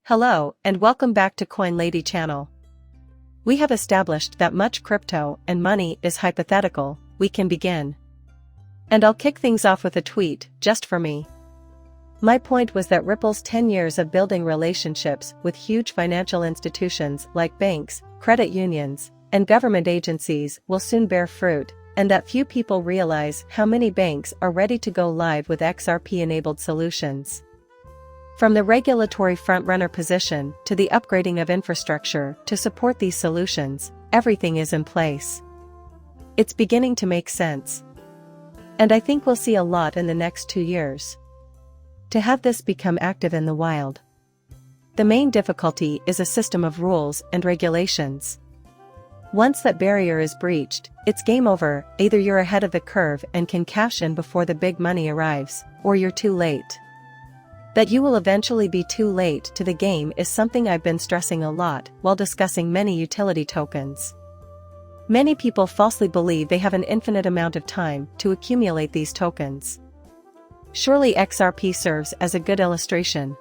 Hello, and welcome back to Coin Lady channel. We have established that much crypto and money is hypothetical. We can begin. And I'll kick things off with a tweet, just for me. My point was that Ripple's 10 years of building relationships with huge financial institutions like banks, credit unions, and government agencies will soon bear fruit, and that few people realize how many banks are ready to go live with XRP-enabled solutions. From the regulatory frontrunner position to the upgrading of infrastructure to support these solutions, everything is in place. It's beginning to make sense. And I think we'll see a lot in the next 2 years. To have this become active in the wild. The main difficulty is a system of rules and regulations. Once that barrier is breached, it's game over. Either you're ahead of the curve and can cash in before the big money arrives, or you're too late. That you will eventually be too late to the game is something I've been stressing a lot while discussing many utility tokens. Many people falsely believe they have an infinite amount of time to accumulate these tokens. Surely XRP serves as a good illustration.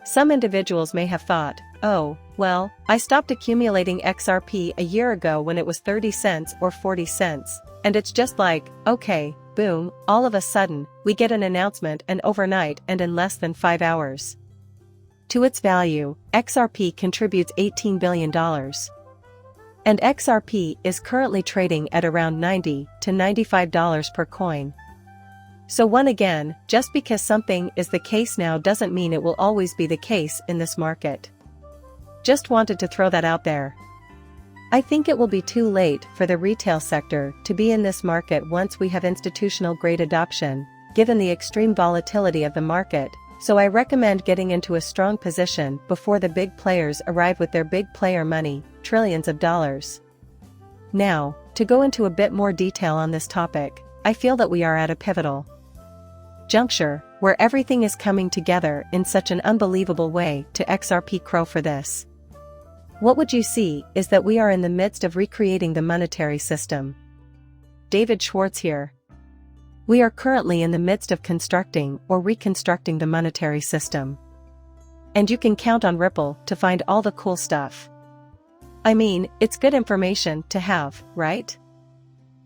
Some individuals may have thought, oh, well, I stopped accumulating XRP a year ago when it was 30 cents or 40 cents, and it's just like, okay, boom, all of a sudden, we get an announcement and overnight and in less than 5 hours. To its value, XRP contributes $18 billion. And XRP is currently trading at around $90 to $95 per coin. So again, just because something is the case now doesn't mean it will always be the case in this market. Just wanted to throw that out there. I think it will be too late for the retail sector to be in this market once we have institutional-grade adoption, given the extreme volatility of the market, so I recommend getting into a strong position before the big players arrive with their big player money, trillions of dollars. Now, to go into a bit more detail on this topic, I feel that we are at a pivotal juncture, where everything is coming together in such an unbelievable way to XRP Crow for this. What would you see is that we are in the midst of recreating the monetary system. David Schwartz here. We are currently in the midst of constructing or reconstructing the monetary system. And you can count on Ripple to find all the cool stuff. I mean, it's good information to have, right?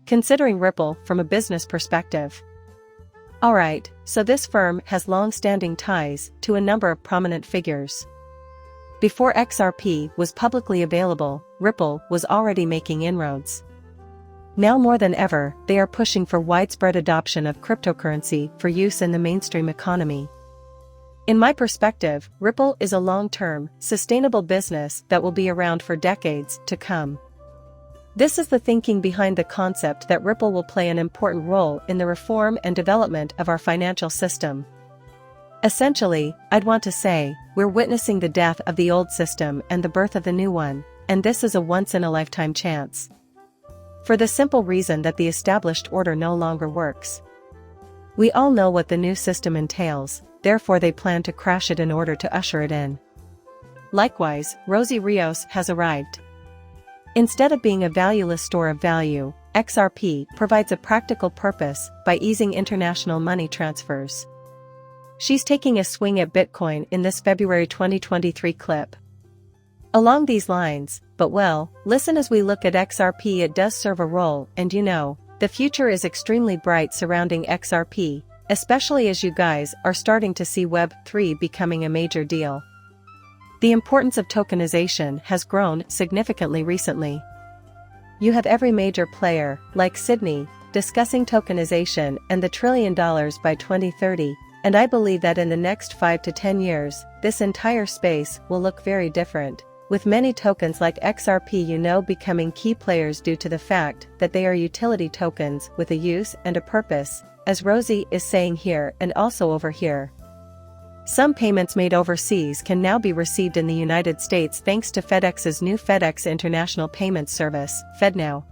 Considering Ripple from a business perspective. Alright, so this firm has long-standing ties to a number of prominent figures. Before XRP was publicly available, Ripple was already making inroads. Now more than ever, they are pushing for widespread adoption of cryptocurrency for use in the mainstream economy. In my perspective, Ripple is a long-term, sustainable business that will be around for decades to come. This is the thinking behind the concept that Ripple will play an important role in the reform and development of our financial system. Essentially, I'd want to say, we're witnessing the death of the old system and the birth of the new one, and this is a once-in-a-lifetime chance. For the simple reason that the established order no longer works. We all know what the new system entails, therefore they plan to crash it in order to usher it in. Likewise, Rosie Rios has arrived. Instead of being a valueless store of value, XRP provides a practical purpose by easing international money transfers. She's taking a swing at Bitcoin in this February 2023 clip. Along these lines, but well, listen as we look at XRP, it does serve a role, and you know, the future is extremely bright surrounding XRP, especially as you guys are starting to see Web3 becoming a major deal. The importance of tokenization has grown significantly recently. You have every major player, like Sydney, discussing tokenization and the $1 trillion by 2030. And I believe that in the next 5 to 10 years, this entire space will look very different, with many tokens like XRP becoming key players due to the fact that they are utility tokens with a use and a purpose, as Rosie is saying here and also over here. Some payments made overseas can now be received in the United States thanks to FedEx's new FedEx International Payments Service, Fednow.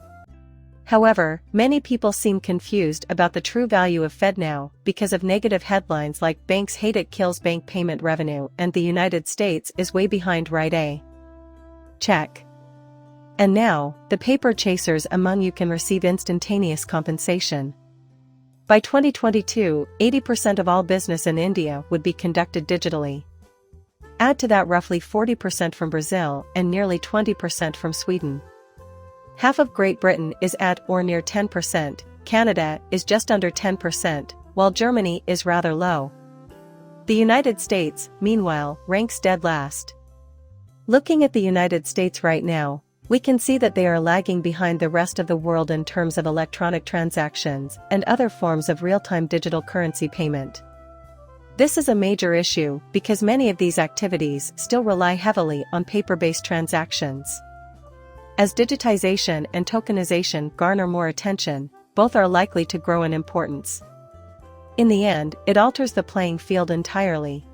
However, many people seem confused about the true value of Fednow because of negative headlines like "Banks Hate It Kills Bank Payment Revenue" and "The United States is way behind Rite A." Check. And now, the paper chasers among you can receive instantaneous compensation. By 2022, 80% of all business in India would be conducted digitally. Add to that roughly 40% from Brazil and nearly 20% from Sweden. Half of Great Britain is at or near 10%, Canada is just under 10%, while Germany is rather low. The United States, meanwhile, ranks dead last. Looking at the United States right now, we can see that they are lagging behind the rest of the world in terms of electronic transactions and other forms of real-time digital currency payment. This is a major issue because many of these activities still rely heavily on paper-based transactions. As digitization and tokenization garner more attention, both are likely to grow in importance. In the end, it alters the playing field entirely.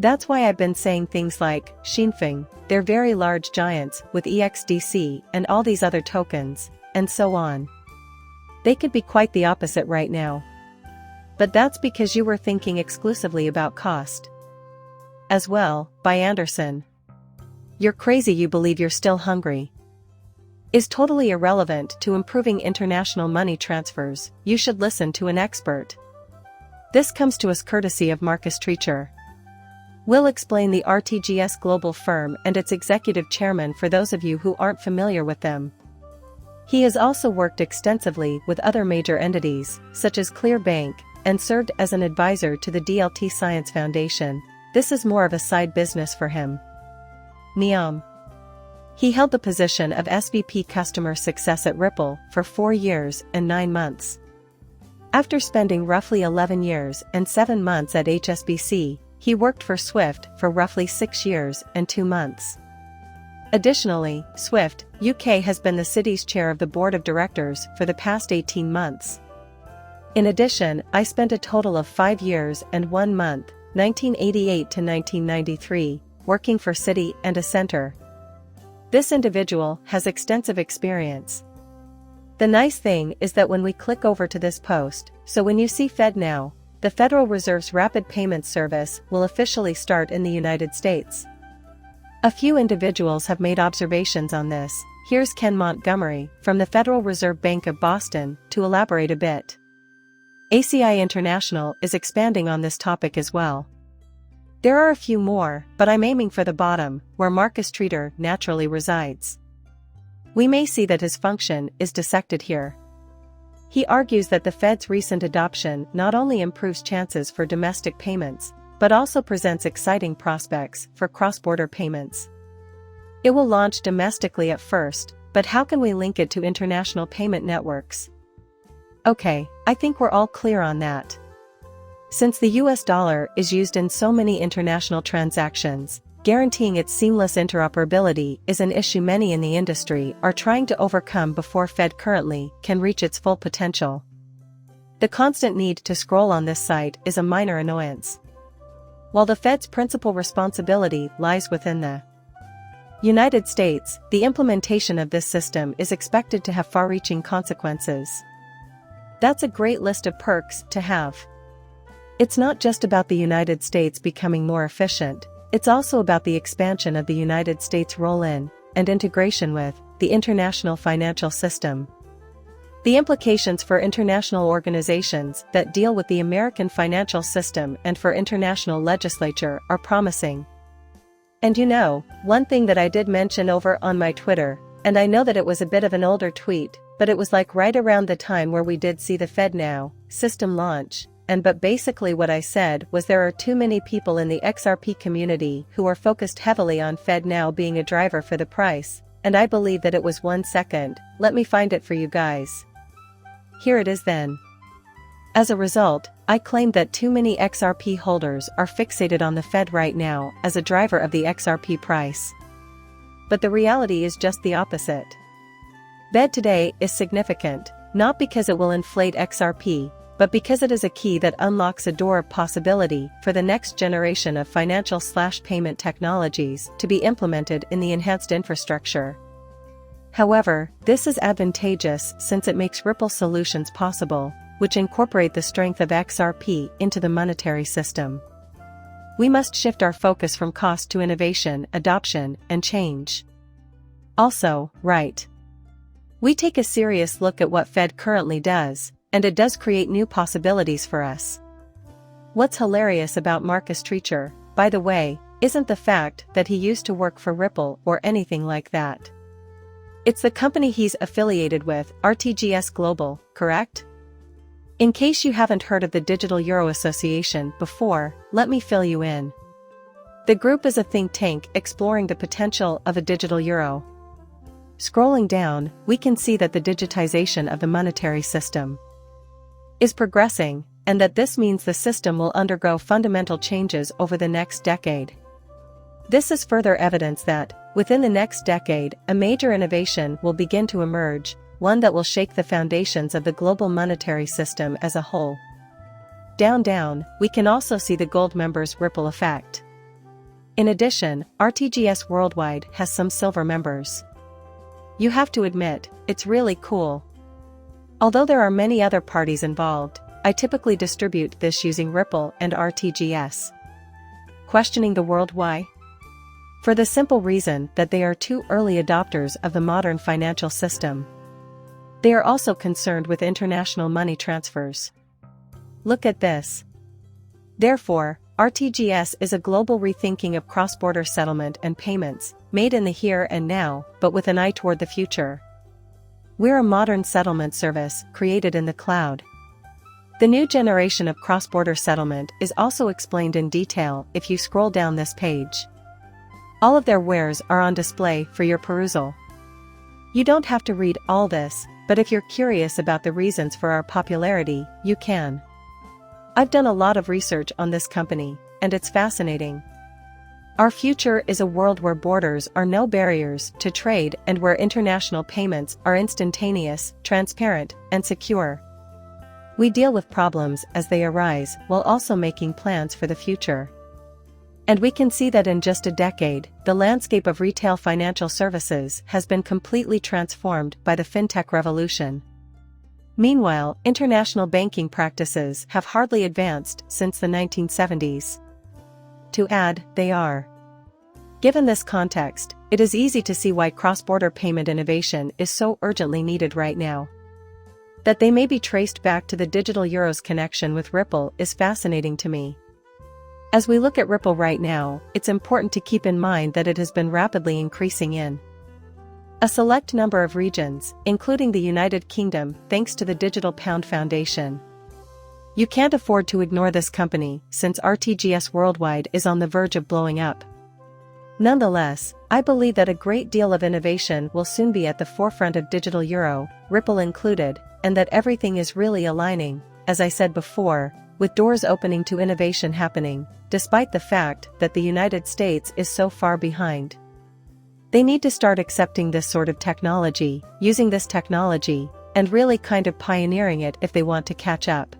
That's why I've been saying things like, Xinfeng, they're very large giants with EXDC and all these other tokens, and so on. They could be quite the opposite right now. But that's because you were thinking exclusively about cost. As well, by Anderson. You're crazy, you believe you're still hungry. Is totally irrelevant to improving international money transfers. You should listen to an expert. This comes to us courtesy of Marcus Treacher. We'll explain the RTGS Global firm and its executive chairman for those of you who aren't familiar with them. He has also worked extensively with other major entities, such as Clear Bank, and served as an advisor to the DLT Science Foundation. This is more of a side business for him. Niam. He held the position of SVP Customer Success at Ripple for 4 years and 9 months. After spending roughly 11 years and 7 months at HSBC, he worked for Swift for roughly 6 years and 2 months. Additionally, Swift, UK has been the city's chair of the board of directors for the past 18 months. In addition, I spent a total of 5 years and 1 month, 1988 to 1993, working for Citi and Accenture. This individual has extensive experience. The nice thing is that when we click over to this post, so when you see Fednow, the Federal Reserve's rapid payments service will officially start in the United States. A few individuals have made observations on this. Here's Ken Montgomery from the Federal Reserve Bank of Boston to elaborate a bit. ACI International is expanding on this topic as well. There are a few more, but I'm aiming for the bottom, where Marcus Treacher naturally resides. We may see that his function is dissected here. He argues that the Fed's recent adoption not only improves chances for domestic payments, but also presents exciting prospects for cross-border payments. It will launch domestically at first, but how can we link it to international payment networks? Okay, I think we're all clear on that. Since the US dollar is used in so many international transactions, guaranteeing its seamless interoperability is an issue many in the industry are trying to overcome before Fed currently can reach its full potential. The constant need to scroll on this site is a minor annoyance. While the Fed's principal responsibility lies within the United States, the implementation of this system is expected to have far-reaching consequences. That's a great list of perks to have. It's not just about the United States becoming more efficient, it's also about the expansion of the United States' role in, and integration with, the international financial system. The implications for international organizations that deal with the American financial system and for international legislature are promising. And you know, one thing that I did mention over on my Twitter, and I know that it was a bit of an older tweet, but it was like right around the time where we did see the Fednow system launch. But basically what I said was there are too many people in the XRP community who are focused heavily on Fednow being a driver for the price, and I believe that it was 1 second, let me find it for you guys. Here it is then. As a result, I claimed that too many XRP holders are fixated on the Fed right now as a driver of the XRP price. But the reality is just the opposite. Fed today is significant, not because it will inflate XRP, but because it is a key that unlocks a door of possibility for the next generation of financial/payment technologies to be implemented in the enhanced infrastructure. However, this is advantageous since it makes Ripple solutions possible, which incorporate the strength of XRP into the monetary system. We must shift our focus from cost to innovation, adoption, and change. Also, right. We take a serious look at what Fed currently does, and it does create new possibilities for us. What's hilarious about Marcus Treacher, by the way, isn't the fact that he used to work for Ripple or anything like that. It's the company he's affiliated with, RTGS Global, correct? In case you haven't heard of the Digital Euro Association before, let me fill you in. The group is a think tank exploring the potential of a digital euro. Scrolling down, we can see that the digitization of the monetary system is progressing, and that this means the system will undergo fundamental changes over the next decade. This is further evidence that, within the next decade, a major innovation will begin to emerge, one that will shake the foundations of the global monetary system as a whole. Down, we can also see the gold members' ripple effect. In addition, RTGS Worldwide has some silver members. You have to admit, it's really cool. Although there are many other parties involved, I typically distribute this using Ripple and RTGS. Questioning the world why? For the simple reason that they are two early adopters of the modern financial system. They are also concerned with international money transfers. Look at this. Therefore, RTGS is a global rethinking of cross-border settlement and payments, made in the here and now, but with an eye toward the future. We're a modern settlement service, created in the cloud. The new generation of cross-border settlement is also explained in detail if you scroll down this page. All of their wares are on display for your perusal. You don't have to read all this, but if you're curious about the reasons for our popularity, you can. I've done a lot of research on this company, and it's fascinating. Our future is a world where borders are no barriers to trade and where international payments are instantaneous, transparent, and secure. We deal with problems as they arise while also making plans for the future. And we can see that in just a decade, the landscape of retail financial services has been completely transformed by the fintech revolution. Meanwhile, international banking practices have hardly advanced since the 1970s. To add, they are. Given this context, it is easy to see why cross-border payment innovation is so urgently needed right now. That they may be traced back to the digital euro's connection with Ripple is fascinating to me. As we look at Ripple right now, it's important to keep in mind that it has been rapidly increasing in a select number of regions, including the United Kingdom, thanks to the Digital Pound Foundation. You can't afford to ignore this company, since RTGS Worldwide is on the verge of blowing up. Nonetheless, I believe that a great deal of innovation will soon be at the forefront of digital euro, Ripple included, and that everything is really aligning, as I said before, with doors opening to innovation happening, despite the fact that the United States is so far behind. They need to start accepting this sort of technology, using this technology, and really kind of pioneering it if they want to catch up.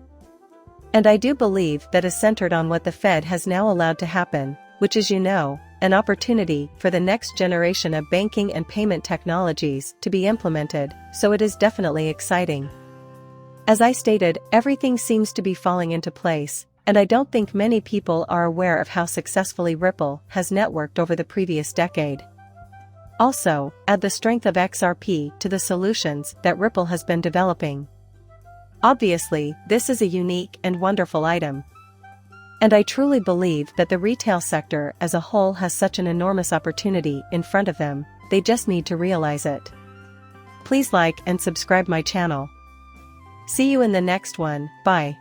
And I do believe that is centered on what the Fed has now allowed to happen, which is, an opportunity for the next generation of banking and payment technologies to be implemented, so it is definitely exciting. As I stated, everything seems to be falling into place, and I don't think many people are aware of how successfully Ripple has networked over the previous decade. Also, add the strength of XRP to the solutions that Ripple has been developing. Obviously, this is a unique and wonderful item. And I truly believe that the retail sector as a whole has such an enormous opportunity in front of them, they just need to realize it. Please like and subscribe my channel. See you in the next one, bye.